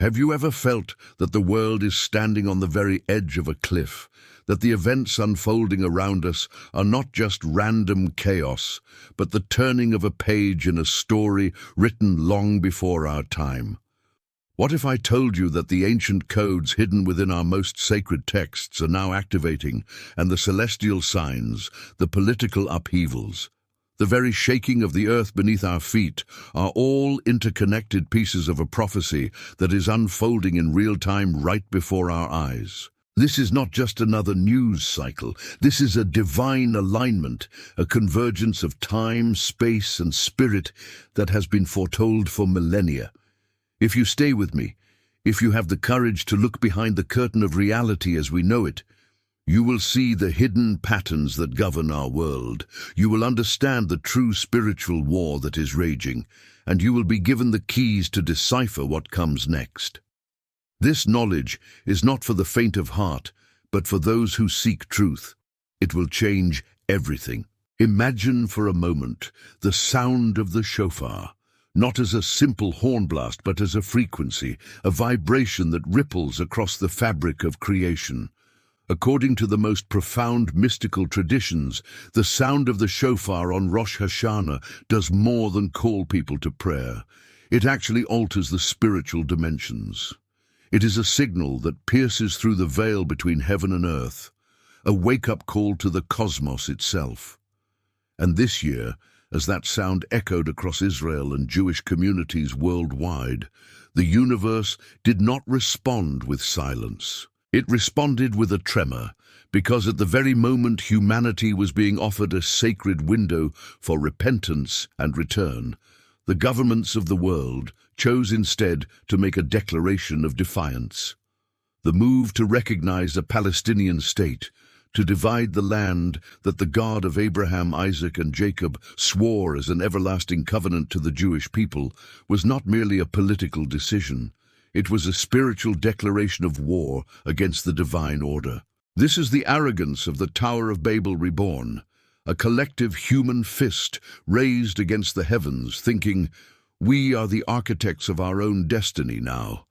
Have you ever felt that the world is standing on the very edge of a cliff, that the events unfolding around us are not just random chaos, but the turning of a page in a story written long before our time? What if I told you that the ancient codes hidden within our most sacred texts are now activating, and the celestial signs, the political upheavals, the very shaking of the earth beneath our feet are all interconnected pieces of a prophecy that is unfolding in real time right before our eyes? This is not just another news cycle. This is a divine alignment, a convergence of time, space, and spirit that has been foretold for millennia. If you stay with me, if you have the courage to look behind the curtain of reality as we know it, you will see the hidden patterns that govern our world. You will understand the true spiritual war that is raging, and you will be given the keys to decipher what comes next. This knowledge is not for the faint of heart, but for those who seek truth. It will change everything. Imagine for a moment the sound of the shofar, not as a simple horn blast, but as a frequency, a vibration that ripples across the fabric of creation. According to the most profound mystical traditions, the sound of the shofar on Rosh Hashanah does more than call people to prayer. It actually alters the spiritual dimensions. It is a signal that pierces through the veil between heaven and earth, a wake-up call to the cosmos itself. And this year, as that sound echoed across Israel and Jewish communities worldwide, the universe did not respond with silence. It responded with a tremor, because at the very moment humanity was being offered a sacred window for repentance and return, the governments of the world chose instead to make a declaration of defiance. The move to recognize a Palestinian state, to divide the land that the God of Abraham, Isaac, and Jacob swore as an everlasting covenant to the Jewish people, was not merely a political decision. It was a spiritual declaration of war against the divine order. This is the arrogance of the Tower of Babel reborn, a collective human fist raised against the heavens, thinking, "We are the architects of our own destiny now."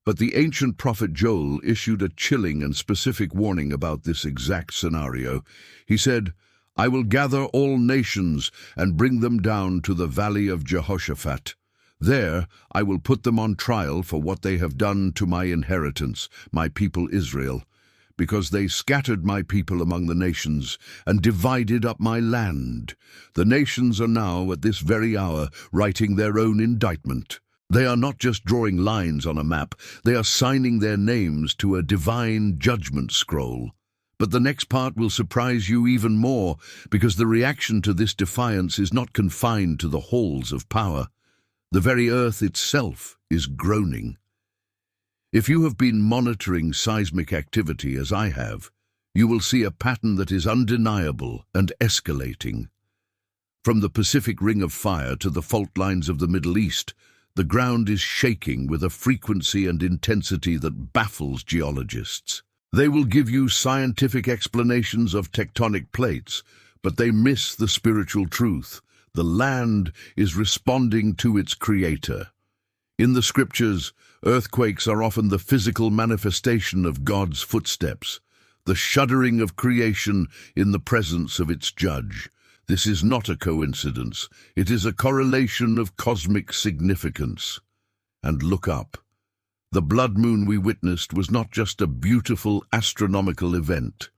But the ancient prophet Joel issued a chilling and specific warning about this exact scenario. He said, "I will gather all nations and bring them down to the valley of Jehoshaphat. There I will put them on trial for what they have done to my inheritance, my people Israel, because they scattered my people among the nations and divided up my land. The nations are now, at this very hour, writing their own indictment. They are not just drawing lines on a map, they are signing their names to a divine judgment scroll. But the next part will surprise you even more, because the reaction to this defiance is not confined to the halls of power. The very earth itself is groaning. If you have been monitoring seismic activity as I have, you will see a pattern that is undeniable and escalating. From the Pacific Ring of Fire to the fault lines of the Middle East, the ground is shaking with a frequency and intensity that baffles geologists. They will give you scientific explanations of tectonic plates, but they miss the spiritual truth. The land is responding to its creator. In the scriptures, earthquakes are often the physical manifestation of God's footsteps, the shuddering of creation in the presence of its judge. This is not a coincidence. It is a correlation of cosmic significance. And look up. The blood moon we witnessed was not just a beautiful astronomical event.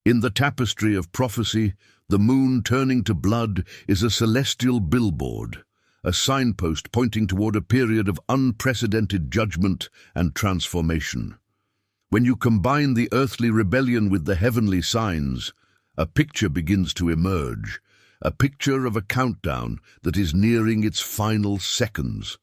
In the tapestry of prophecy, the moon turning to blood is a celestial billboard, a signpost pointing toward a period of unprecedented judgment and transformation. When you combine the earthly rebellion with the heavenly signs, a picture begins to emerge, a picture of a countdown that is nearing its final seconds.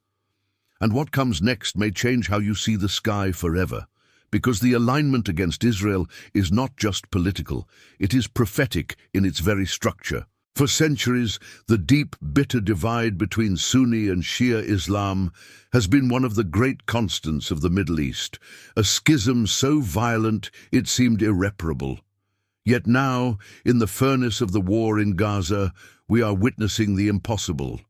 And what comes next may change how you see the sky forever, because the alignment against Israel is not just political, it is prophetic in its very structure. For centuries, the deep, bitter divide between Sunni and Shia Islam has been one of the great constants of the Middle East, a schism so violent it seemed irreparable. Yet now, in the furnace of the war in Gaza, we are witnessing the impossible,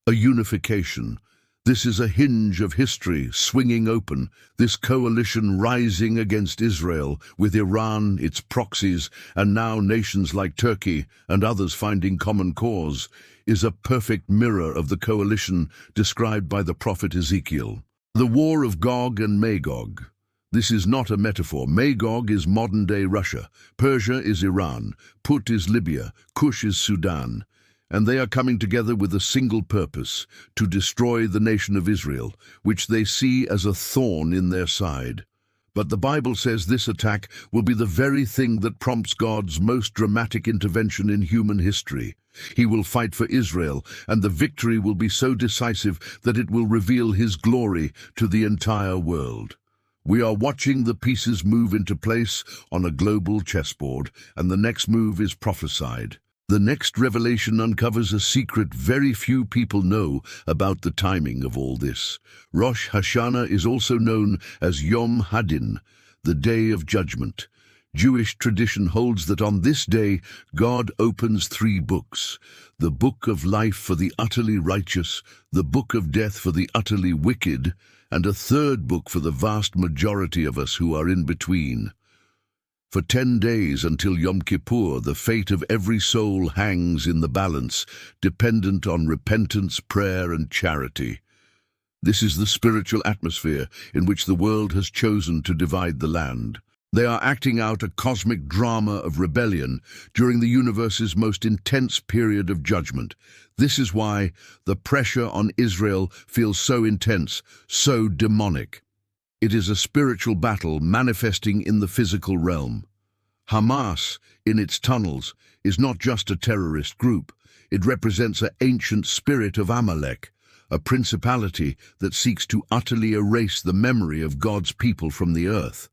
a unification. This is a hinge of history swinging open, this coalition rising against Israel, with Iran, its proxies, and now nations like Turkey and others finding common cause, is a perfect mirror of the coalition described by the prophet Ezekiel. The war of Gog and Magog. This is not a metaphor. Magog is modern-day Russia, Persia is Iran, Put is Libya, Cush is Sudan, and they are coming together with a single purpose, to destroy the nation of Israel, which they see as a thorn in their side. But the Bible says this attack will be the very thing that prompts God's most dramatic intervention in human history. He will fight for Israel, and the victory will be so decisive that it will reveal His glory to the entire world. We are watching the pieces move into place on a global chessboard, and the next move is prophesied. The next revelation uncovers a secret very few people know about the timing of all this. Rosh Hashanah is also known as Yom Hadin, the Day of Judgment. Jewish tradition holds that on this day, God opens 3 books: the book of life for the utterly righteous, the book of death for the utterly wicked, and a 3rd book for the vast majority of us who are in between. For 10 days until Yom Kippur, the fate of every soul hangs in the balance, dependent on repentance, prayer, and charity. This is the spiritual atmosphere in which the world has chosen to divide the land. They are acting out a cosmic drama of rebellion during the universe's most intense period of judgment. This is why the pressure on Israel feels so intense, so demonic. It is a spiritual battle manifesting in the physical realm. Hamas, in its tunnels, is not just a terrorist group. It represents an ancient spirit of Amalek, a principality that seeks to utterly erase the memory of God's people from the earth.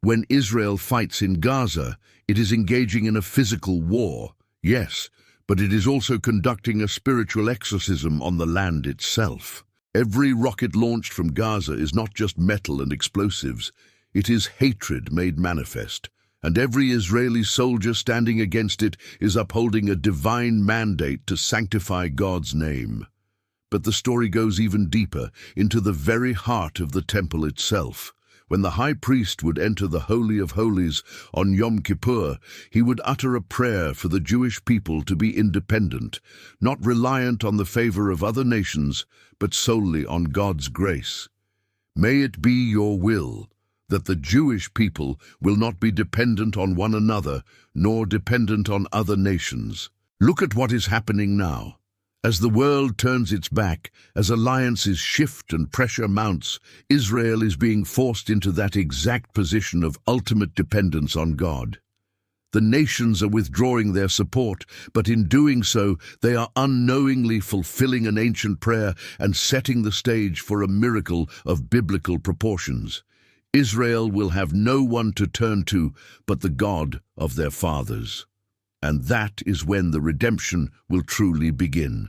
When Israel fights in Gaza, it is engaging in a physical war, yes, but it is also conducting a spiritual exorcism on the land itself. Every rocket launched from Gaza is not just metal and explosives, it is hatred made manifest, and every Israeli soldier standing against it is upholding a divine mandate to sanctify God's name. But the story goes even deeper, into the very heart of the temple itself. When the high priest would enter the Holy of Holies on Yom Kippur, he would utter a prayer for the Jewish people to be independent, not reliant on the favor of other nations, but solely on God's grace. May it be your will that the Jewish people will not be dependent on one another, nor dependent on other nations. Look at what is happening now. As the world turns its back, as alliances shift and pressure mounts, Israel is being forced into that exact position of ultimate dependence on God. The nations are withdrawing their support, but in doing so, they are unknowingly fulfilling an ancient prayer and setting the stage for a miracle of biblical proportions. Israel will have no one to turn to but the God of their fathers. And that is when the redemption will truly begin.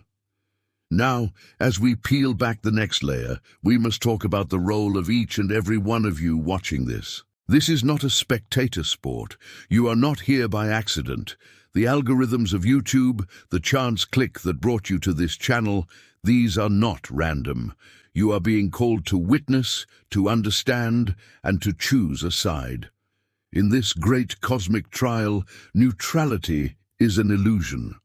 Now, as we peel back the next layer, we must talk about the role of each and every one of you watching this. This is not a spectator sport. You are not here by accident. The algorithms of YouTube, the chance click that brought you to this channel, these are not random. You are being called to witness, to understand, and to choose a side. In this great cosmic trial, neutrality is an illusion.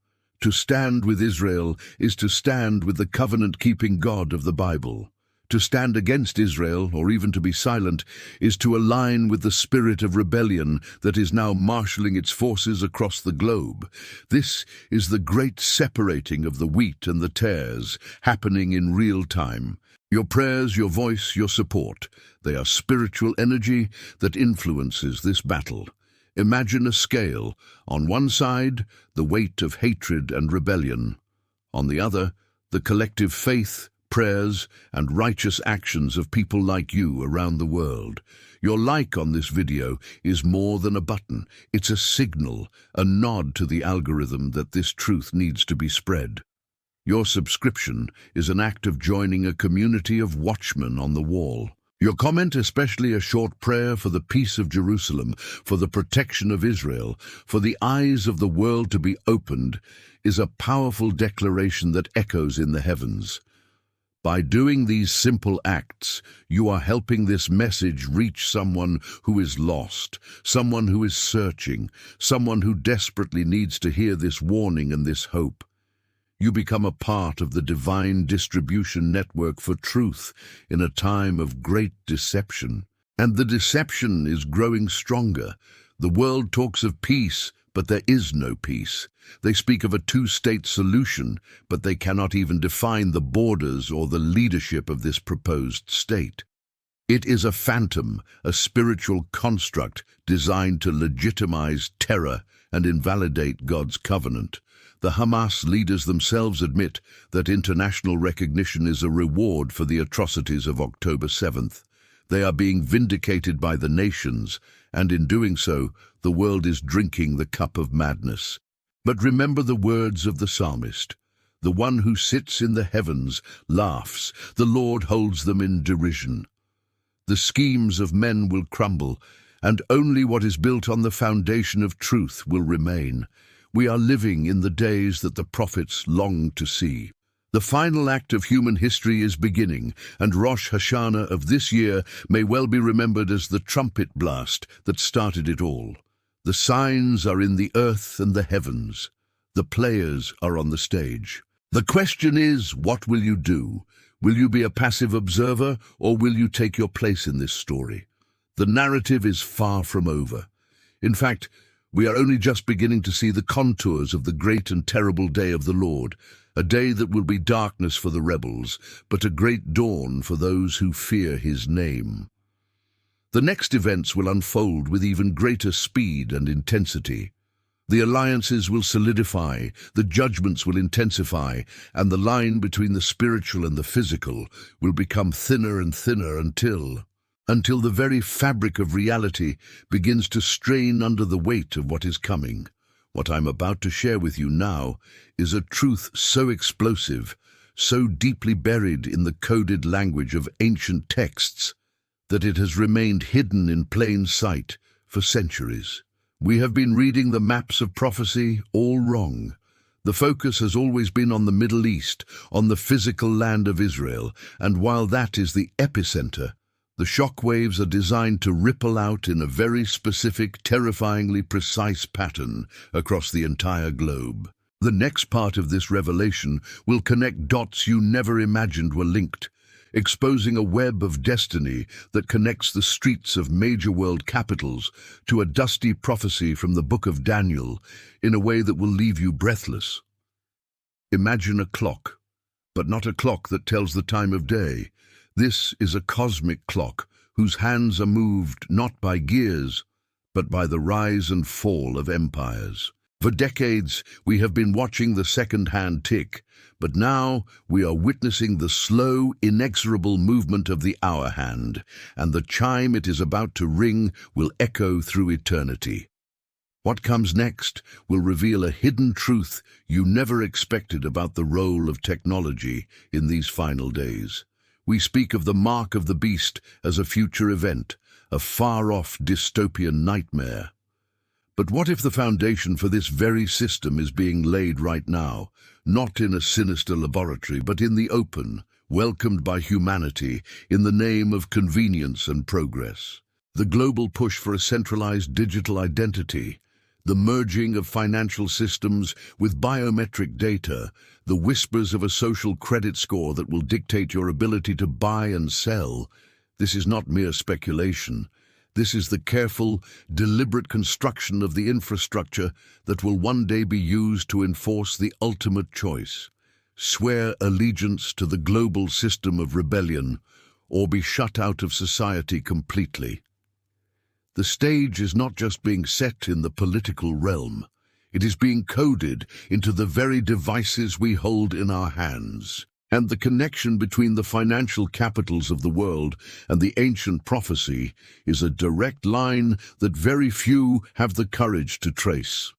To stand with Israel is to stand with the covenant-keeping God of the Bible. To stand against Israel, or even to be silent, is to align with the spirit of rebellion that is now marshalling its forces across the globe. This is the great separating of the wheat and the tares, happening in real time. Your prayers, your voice, your support, they are spiritual energy that influences this battle. Imagine a scale. On one side, the weight of hatred and rebellion. On the other, the collective faith, prayers, and righteous actions of people like you around the world. Your like on this video is more than a button. It's a signal, a nod to the algorithm that this truth needs to be spread. Your subscription is an act of joining a community of watchmen on the wall. Your comment, especially a short prayer for the peace of Jerusalem, for the protection of Israel, for the eyes of the world to be opened, is a powerful declaration that echoes in the heavens. By doing these simple acts, you are helping this message reach someone who is lost, someone who is searching, someone who desperately needs to hear this warning and this hope. You become a part of the divine distribution network for truth in a time of great deception. And the deception is growing stronger. The world talks of peace, but there is no peace. They speak of a two-state solution, but they cannot even define the borders or the leadership of this proposed state. It is a phantom, a spiritual construct designed to legitimize terror and invalidate God's covenant. The Hamas leaders themselves admit that international recognition is a reward for the atrocities of October 7th. They are being vindicated by the nations, and in doing so, the world is drinking the cup of madness. But remember the words of the psalmist. The one who sits in the heavens laughs. The Lord holds them in derision. The schemes of men will crumble, and only what is built on the foundation of truth will remain. We are living in the days that the prophets longed to see. The final act of human history is beginning, and Rosh Hashanah of this year may well be remembered as the trumpet blast that started it all. The signs are in the earth and the heavens. The players are on the stage. The question is, what will you do? Will you be a passive observer, or will you take your place in this story? The narrative is far from over. In fact, we are only just beginning to see the contours of the great and terrible day of the Lord, a day that will be darkness for the rebels, but a great dawn for those who fear his name. The next events will unfold with even greater speed and intensity. The alliances will solidify, the judgments will intensify, and the line between the spiritual and the physical will become thinner and thinner until the very fabric of reality begins to strain under the weight of what is coming. What I'm about to share with you now is a truth so explosive, so deeply buried in the coded language of ancient texts, that it has remained hidden in plain sight for centuries. We have been reading the maps of prophecy all wrong. The focus has always been on the Middle East, on the physical land of Israel, and while that is the epicenter, the shock waves are designed to ripple out in a very specific, terrifyingly precise pattern across the entire globe. The next part of this revelation will connect dots you never imagined were linked, exposing a web of destiny that connects the streets of major world capitals to a dusty prophecy from the book of Daniel in a way that will leave you breathless. Imagine a clock, but not a clock that tells the time of day. This is a cosmic clock whose hands are moved not by gears, but by the rise and fall of empires. For decades, we have been watching the second-hand tick, but now we are witnessing the slow, inexorable movement of the hour hand, and the chime it is about to ring will echo through eternity. What comes next will reveal a hidden truth you never expected about the role of technology in these final days. We speak of the mark of the beast as a future event, a far-off dystopian nightmare. But what if the foundation for this very system is being laid right now, not in a sinister laboratory, but in the open, welcomed by humanity in the name of convenience and progress? The global push for a centralized digital identity, the merging of financial systems with biometric data, the whispers of a social credit score that will dictate your ability to buy and sell. This is not mere speculation. This is the careful, deliberate construction of the infrastructure that will one day be used to enforce the ultimate choice: swear allegiance to the global system of rebellion, or be shut out of society completely. The stage is not just being set in the political realm. It is being coded into the very devices we hold in our hands. And the connection between the financial capitals of the world and the ancient prophecy is a direct line that very few have the courage to trace.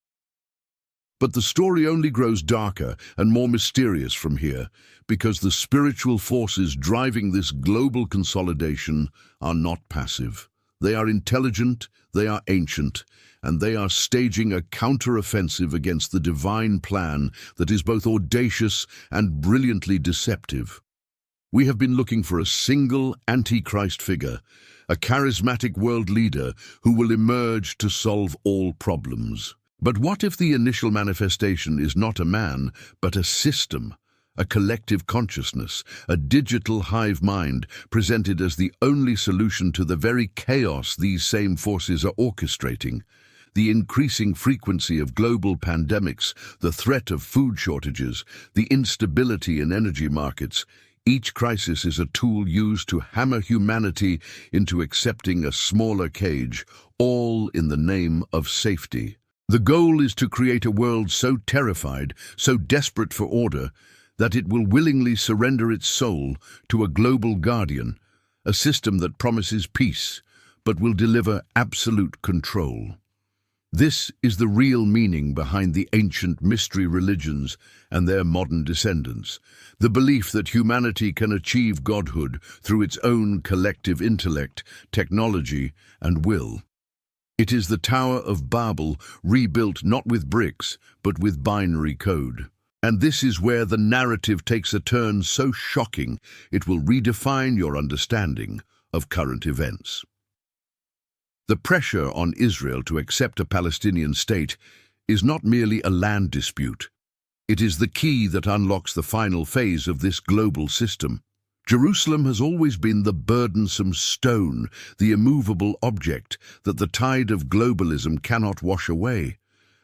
But the story only grows darker and more mysterious from here, because the spiritual forces driving this global consolidation are not passive. They are intelligent, they are ancient, and they are staging a counter-offensive against the divine plan that is both audacious and brilliantly deceptive. We have been looking for a single Antichrist figure, a charismatic world leader who will emerge to solve all problems. But what if the initial manifestation is not a man, but a system, a collective consciousness, a digital hive mind presented as the only solution to the very chaos these same forces are orchestrating? The increasing frequency of global pandemics, the threat of food shortages, the instability in energy markets, each crisis is a tool used to hammer humanity into accepting a smaller cage, all in the name of safety. The goal is to create a world so terrified, so desperate for order, that it will willingly surrender its soul to a global guardian, a system that promises peace, but will deliver absolute control. This is the real meaning behind the ancient mystery religions and their modern descendants, the belief that humanity can achieve godhood through its own collective intellect, technology, and will. It is the Tower of Babel rebuilt not with bricks, but with binary code. And this is where the narrative takes a turn so shocking it will redefine your understanding of current events. The pressure on Israel to accept a Palestinian state is not merely a land dispute. It is the key that unlocks the final phase of this global system. Jerusalem has always been the burdensome stone, the immovable object that the tide of globalism cannot wash away.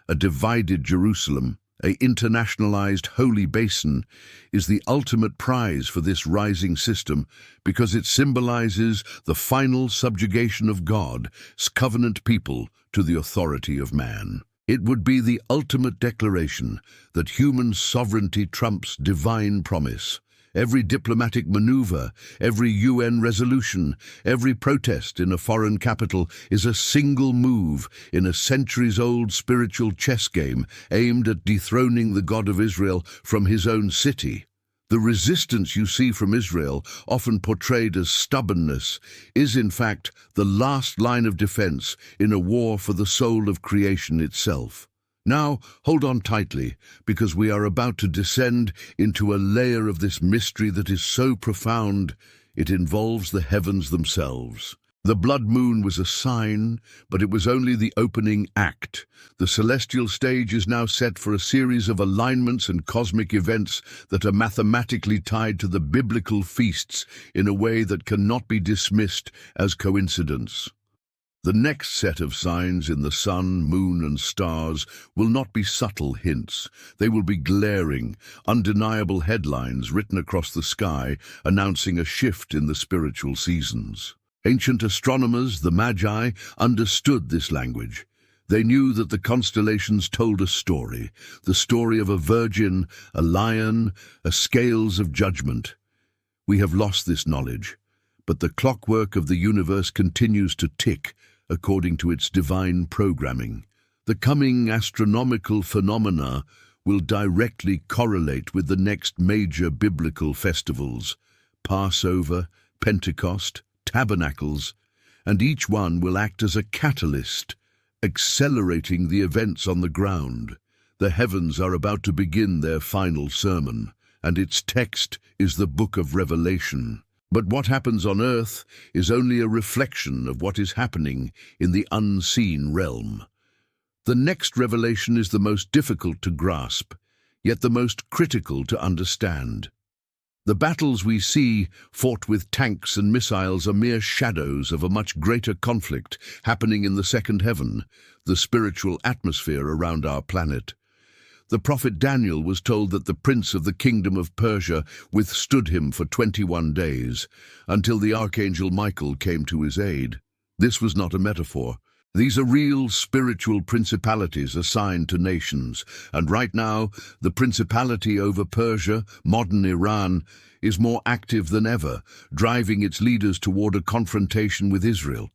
A divided Jerusalem, an internationalized holy basin, is the ultimate prize for this rising system because it symbolizes the final subjugation of God's covenant people to the authority of man. It would be the ultimate declaration that human sovereignty trumps divine promise. Every diplomatic maneuver, every UN resolution, every protest in a foreign capital is a single move in a centuries-old spiritual chess game aimed at dethroning the God of Israel from his own city. The resistance you see from Israel, often portrayed as stubbornness, is in fact the last line of defense in a war for the soul of creation itself. Now, hold on tightly, because we are about to descend into a layer of this mystery that is so profound, it involves the heavens themselves. The blood moon was a sign, but it was only the opening act. The celestial stage is now set for a series of alignments and cosmic events that are mathematically tied to the biblical feasts in a way that cannot be dismissed as coincidence. The next set of signs in the sun, moon, and stars will not be subtle hints. They will be glaring, undeniable headlines written across the sky announcing a shift in the spiritual seasons. Ancient astronomers, the Magi, understood this language. They knew that the constellations told a story, the story of a virgin, a lion, a scales of judgment. We have lost this knowledge, but the clockwork of the universe continues to tick, according to its divine programming. The coming astronomical phenomena will directly correlate with the next major biblical festivals: Passover, Pentecost, Tabernacles, and each one will act as a catalyst, accelerating the events on the ground. The heavens are about to begin their final sermon, and its text is the book of Revelation. But what happens on earth is only a reflection of what is happening in the unseen realm. The next revelation is the most difficult to grasp, yet the most critical to understand. The battles we see, fought with tanks and missiles, are mere shadows of a much greater conflict happening in the second heaven, the spiritual atmosphere around our planet. The prophet Daniel was told that the prince of the kingdom of Persia withstood him for 21 days, until the archangel Michael came to his aid. This was not a metaphor. These are real spiritual principalities assigned to nations, and right now, the principality over Persia, modern Iran, is more active than ever, driving its leaders toward a confrontation with Israel.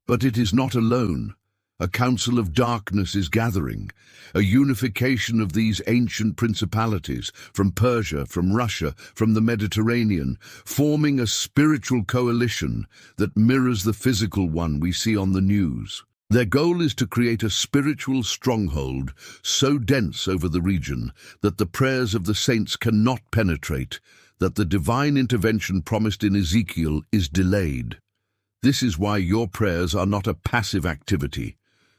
But it is not alone. A council of darkness is gathering, a unification of these ancient principalities from Persia, from Russia, from the Mediterranean, forming a spiritual coalition that mirrors the physical one we see on the news. Their goal is to create a spiritual stronghold so dense over the region that the prayers of the saints cannot penetrate, that the divine intervention promised in Ezekiel is delayed. This is why your prayers are not a passive activity.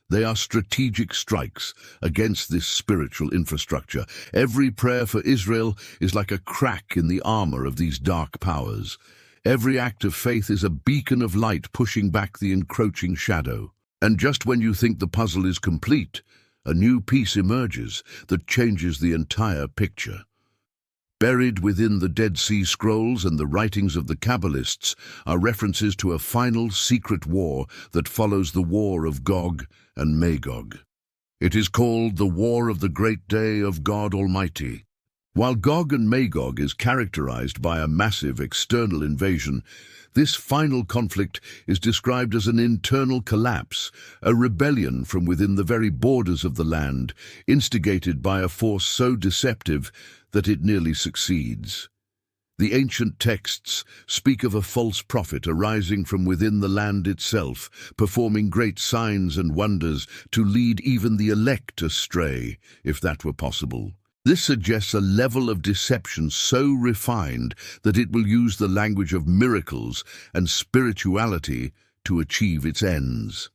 They are strategic strikes against this spiritual infrastructure. Every prayer for Israel is like a crack in the armor of these dark powers. Every act of faith is a beacon of light pushing back the encroaching shadow. And just when you think the puzzle is complete, a new piece emerges that changes the entire picture. Buried within the Dead Sea Scrolls and the writings of the Kabbalists are references to a final secret war that follows the war of Gog and Magog. It is called the War of the Great Day of God Almighty. While Gog and Magog is characterized by a massive external invasion, this final conflict is described as an internal collapse, a rebellion from within the very borders of the land, instigated by a force so deceptive that it nearly succeeds. The ancient texts speak of a false prophet arising from within the land itself, performing great signs and wonders to lead even the elect astray, if that were possible. This suggests a level of deception so refined that it will use the language of miracles and spirituality to achieve its ends.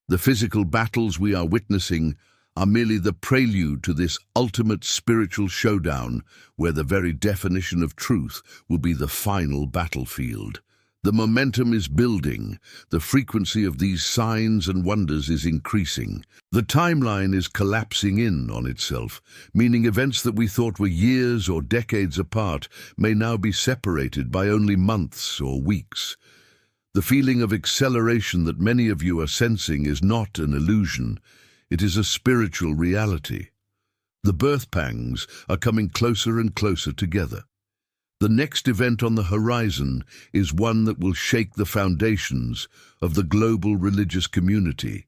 The physical battles we are witnessing are merely the prelude to this ultimate spiritual showdown where the very definition of truth will be the final battlefield. The momentum is building. The frequency of these signs and wonders is increasing. The timeline is collapsing in on itself, meaning events that we thought were years or decades apart may now be separated by only months or weeks. The feeling of acceleration that many of you are sensing is not an illusion. It is a spiritual reality. The birth pangs are coming closer and closer together. The next event on the horizon is one that will shake the foundations of the global religious community,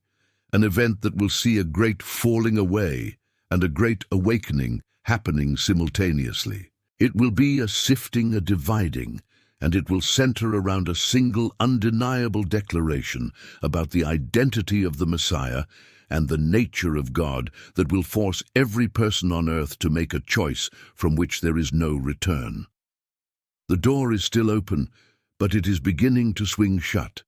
an event that will see a great falling away and a great awakening happening simultaneously. It will be a sifting, a dividing, and it will center around a single undeniable declaration about the identity of the Messiah and the nature of God that will force every person on earth to make a choice from which there is no return. The door is still open, but it is beginning to swing shut.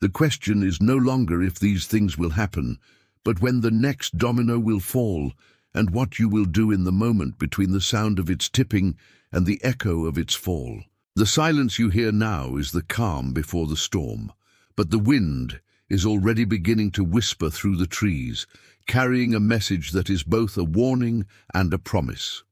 The question is no longer if these things will happen, but when the next domino will fall, and what you will do in the moment between the sound of its tipping and the echo of its fall. The silence you hear now is the calm before the storm, but the wind is already beginning to whisper through the trees, carrying a message that is both a warning and a promise.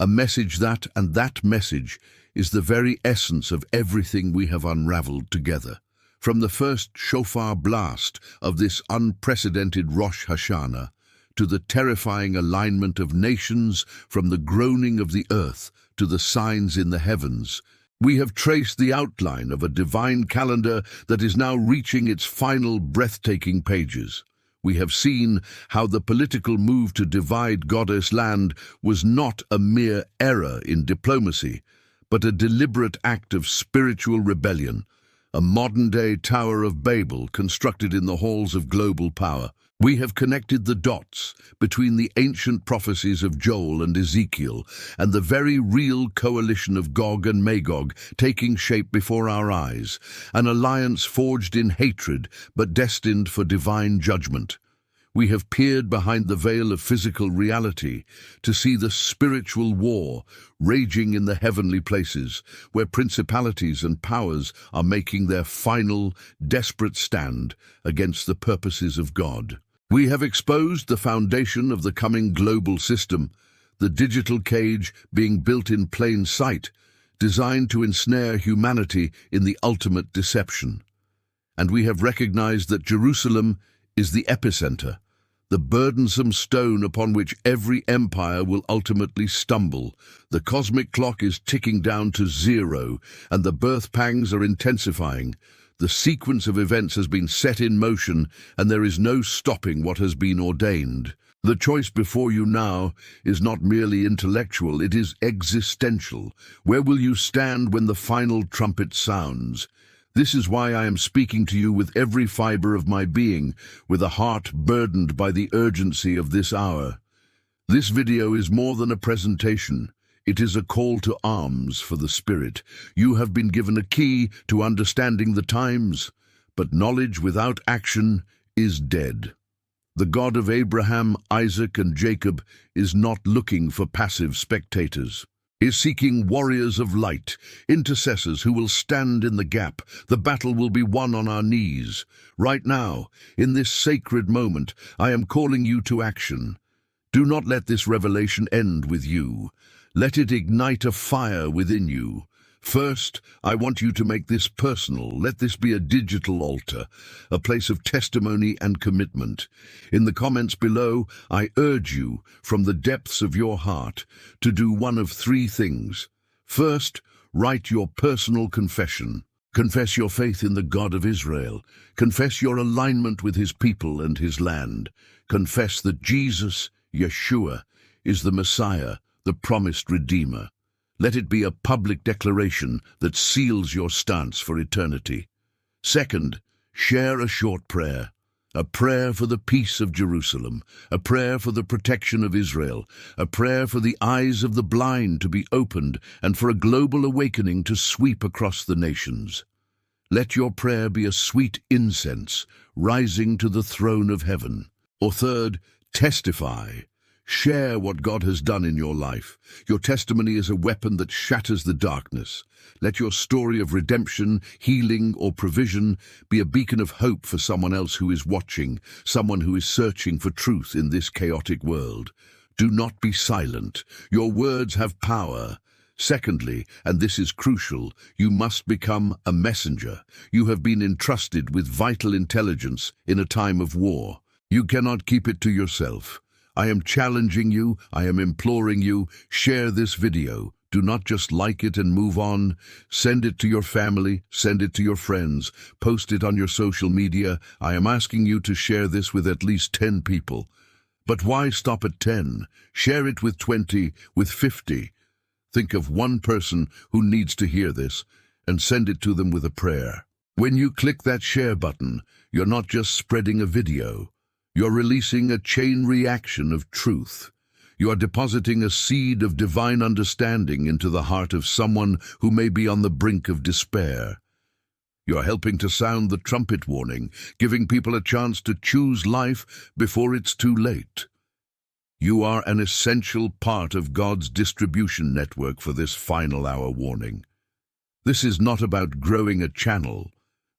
A message that message is the very essence of everything we have unraveled together. From the first shofar blast of this unprecedented Rosh Hashanah to the terrifying alignment of nations, from the groaning of the earth to the signs in the heavens, we have traced the outline of a divine calendar that is now reaching its final breathtaking pages. We have seen how the political move to divide Goddess land was not a mere error in diplomacy, but a deliberate act of spiritual rebellion, a modern-day Tower of Babel constructed in the halls of global power. We have connected the dots between the ancient prophecies of Joel and Ezekiel and the very real coalition of Gog and Magog taking shape before our eyes, an alliance forged in hatred but destined for divine judgment. We have peered behind the veil of physical reality to see the spiritual war raging in the heavenly places, where principalities and powers are making their final, desperate stand against the purposes of God. We have exposed the foundation of the coming global system, the digital cage being built in plain sight, designed to ensnare humanity in the ultimate deception. And we have recognized that Jerusalem is the epicenter, the burdensome stone upon which every empire will ultimately stumble. The cosmic clock is ticking down to zero, and the birth pangs are intensifying. The sequence of events has been set in motion, and there is no stopping what has been ordained. The choice before you now is not merely intellectual, it is existential. Where will you stand when the final trumpet sounds? This is why I am speaking to you with every fiber of my being, with a heart burdened by the urgency of this hour. This video is more than a presentation. It is a call to arms for the Spirit. You have been given a key to understanding the times, but knowledge without action is dead. The God of Abraham, Isaac, and Jacob is not looking for passive spectators. He is seeking warriors of light, intercessors who will stand in the gap. The battle will be won on our knees. Right now, in this sacred moment, I am calling you to action. Do not let this revelation end with you. Let it ignite a fire within you. First, I want you to make this personal. Let this be a digital altar, a place of testimony and commitment. In the comments below, I urge you, from the depths of your heart, to do one of three things. First, write your personal confession. Confess your faith in the God of Israel. Confess your alignment with his people and his land. Confess that Jesus, Yeshua, is the Messiah, the promised Redeemer. Let it be a public declaration that seals your stance for eternity. Second, share a short prayer. A prayer for the peace of Jerusalem, a prayer for the protection of Israel, a prayer for the eyes of the blind to be opened and for a global awakening to sweep across the nations. Let your prayer be a sweet incense rising to the throne of heaven. Or third, testify. Share what God has done in your life. Your testimony is a weapon that shatters the darkness. Let your story of redemption, healing, or provision be a beacon of hope for someone else who is watching, someone who is searching for truth in this chaotic world. Do not be silent. Your words have power. Secondly, and this is crucial, you must become a messenger. You have been entrusted with vital intelligence in a time of war. You cannot keep it to yourself. I am challenging you, I am imploring you, share this video. Do not just like it and move on. Send it to your family, send it to your friends, post it on your social media. I am asking you to share this with at least 10 people. But why stop at 10? Share it with 20, with 50. Think of one person who needs to hear this and send it to them with a prayer. When you click that share button, you're not just spreading a video. You're releasing a chain reaction of truth. You are depositing a seed of divine understanding into the heart of someone who may be on the brink of despair. You're helping to sound the trumpet warning, giving people a chance to choose life before it's too late. You are an essential part of God's distribution network for this final hour warning. This is not about growing a channel.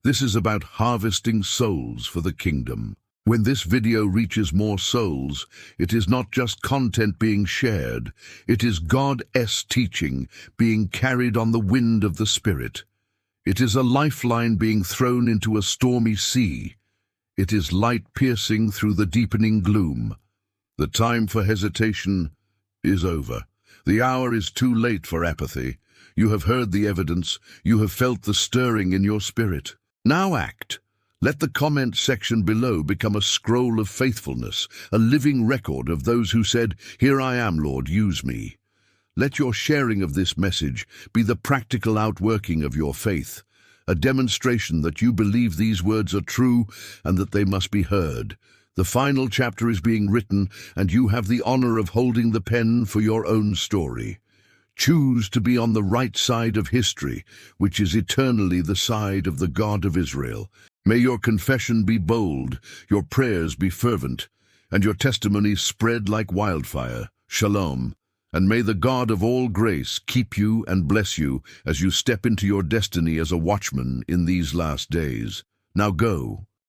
This is about harvesting souls for the kingdom. When this video reaches more souls, it is not just content being shared, it is God's teaching being carried on the wind of the Spirit. It is a lifeline being thrown into a stormy sea. It is light piercing through the deepening gloom. The time for hesitation is over. The hour is too late for apathy. You have heard the evidence, you have felt the stirring in your spirit. Now act. Let the comment section below become a scroll of faithfulness, a living record of those who said, "Here I am, Lord, use me." Let your sharing of this message be the practical outworking of your faith, a demonstration that you believe these words are true and that they must be heard. The final chapter is being written, and you have the honor of holding the pen for your own story. Choose to be on the right side of history, which is eternally the side of the God of Israel. May your confession be bold, your prayers be fervent, and your testimony spread like wildfire. Shalom. And may the God of all grace keep you and bless you as you step into your destiny as a watchman in these last days. Now go.